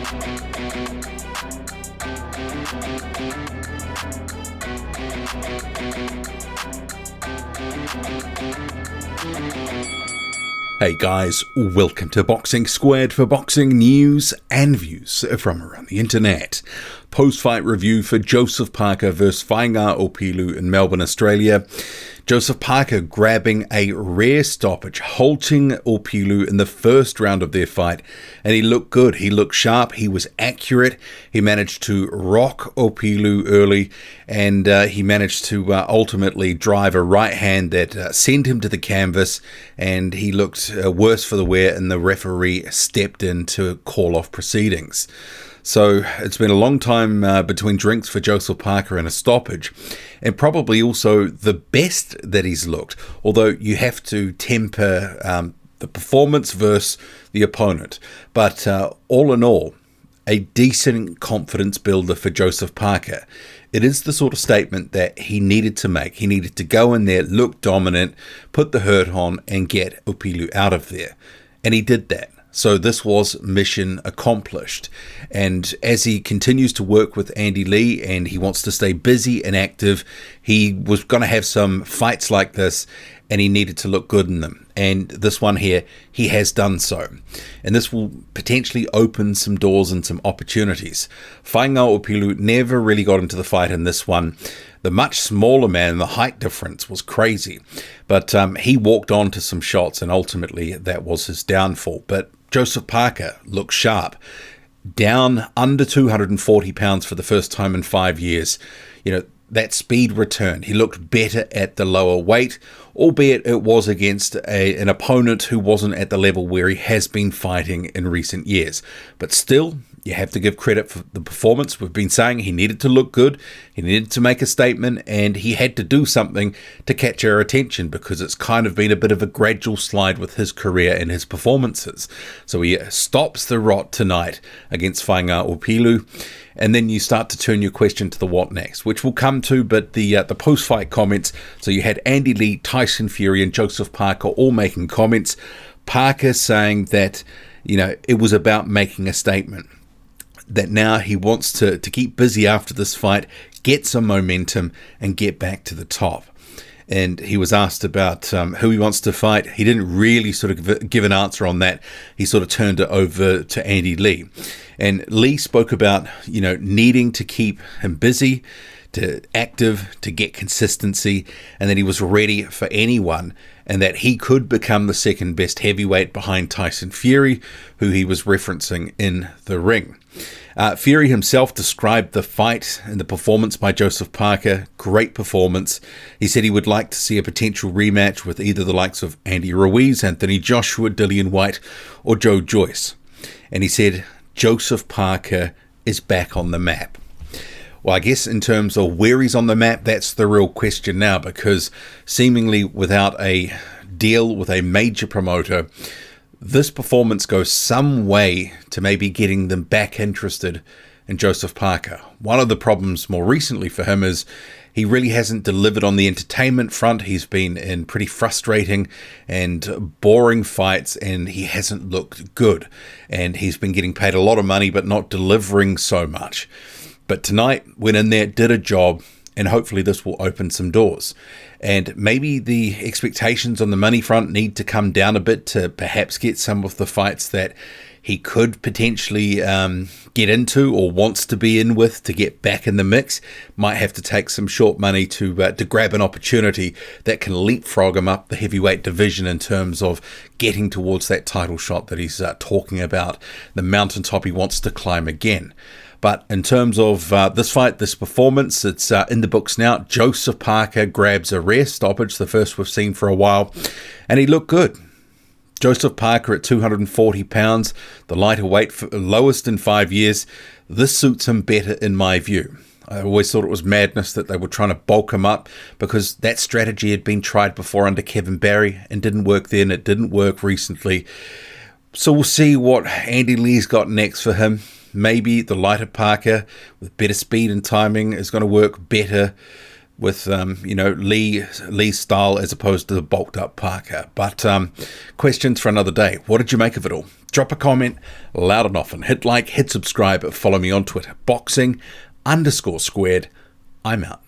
Hey guys, welcome to Boxing Squared for boxing news and views from around the internet. Post-fight review for Joseph Parker vs Faiga Opelu in Melbourne, Australia. Joseph Parker grabbing a rare stoppage, halting Opelu in the first round of their fight, and he looked good, he looked sharp, he was accurate, he managed to rock Opelu early, and he managed to ultimately drive a right hand that sent him to the canvas, and he looked worse for the wear, and the referee stepped in to call off proceedings. So it's been a long time between drinks for Joseph Parker and a stoppage, and probably also the best that he's looked, although you have to temper the performance versus the opponent. But all in all, a decent confidence builder for Joseph Parker. It is the sort of statement that he needed to make. He needed to go in there, look dominant, put the hurt on, and get Opelu out of there. And he did that. So this was mission accomplished. And as he continues to work with Andy Lee and he wants to stay busy and active, he was going to have some fights like this and he needed to look good in them. And this one here, he has done so. And this will potentially open some doors and some opportunities. Faiga Opelu never really got into the fight in this one. The much smaller man, the height difference was crazy. But he walked on to some shots and ultimately that was his downfall. But Joseph Parker looked sharp, down under 240 pounds for the first time in 5 years. You know, that speed returned. He looked better at the lower weight, albeit it was against an opponent who wasn't at the level where he has been fighting in recent years. But still, you have to give credit for the performance. We've been saying he needed to look good, he needed to make a statement, and he had to do something to catch our attention because it's kind of been a bit of a gradual slide with his career and his performances. So he stops the rot tonight against Faiga Opelu, and then you start to turn your question to the what next, which we'll come to, but the post-fight comments. So you had Andy Lee, Tyson Fury, and Joseph Parker all making comments. Parker saying that, you know, it was about making a statement, that now he wants to keep busy after this fight, get some momentum, and get back to the top. And he was asked about who he wants to fight. He didn't really sort of give an answer on that. He sort of turned it over to Andy Lee. And Lee spoke about, you know, needing to keep him busy, to active, to get consistency, and that he was ready for anyone, and that he could become the second best heavyweight behind Tyson Fury, who he was referencing in the ring. Fury himself described the fight and the performance by Joseph Parker. Great performance. He said he would like to see a potential rematch with either the likes of Andy Ruiz, Anthony Joshua, Dillian White, or Joe Joyce. And he said Joseph Parker is back on the map. Well, I guess in terms of where he's on the map, that's the real question now, because seemingly without a deal with a major promoter, this performance goes some way to maybe getting them back interested in Joseph Parker. One of the problems more recently for him is he really hasn't delivered on the entertainment front. He's been in pretty frustrating and boring fights, and he hasn't looked good. And he's been getting paid a lot of money, but not delivering so much. But tonight, went in there, did a job, and hopefully this will open some doors. And maybe the expectations on the money front need to come down a bit to perhaps get some of the fights that he could potentially get into or wants to be in with to get back in the mix. Might have to take some short money to grab an opportunity that can leapfrog him up the heavyweight division in terms of getting towards that title shot that he's talking about, the mountaintop he wants to climb again. But in terms of this fight, this performance, it's in the books now. Joseph Parker grabs a rare stoppage, the first we've seen for a while, and he looked good. Joseph Parker at 240 pounds, the lighter weight, lowest in 5 years. This suits him better in my view. I always thought it was madness that they were trying to bulk him up because that strategy had been tried before under Kevin Barry and didn't work then. It didn't work recently. So we'll see what Andy Lee's got next for him. Maybe the lighter Parker with better speed and timing is going to work better with, Lee's style as opposed to the bulked up Parker. But questions for another day. What did you make of it all? Drop a comment loud and often. Hit like, hit subscribe, follow me on Twitter. Boxing_squared. I'm out.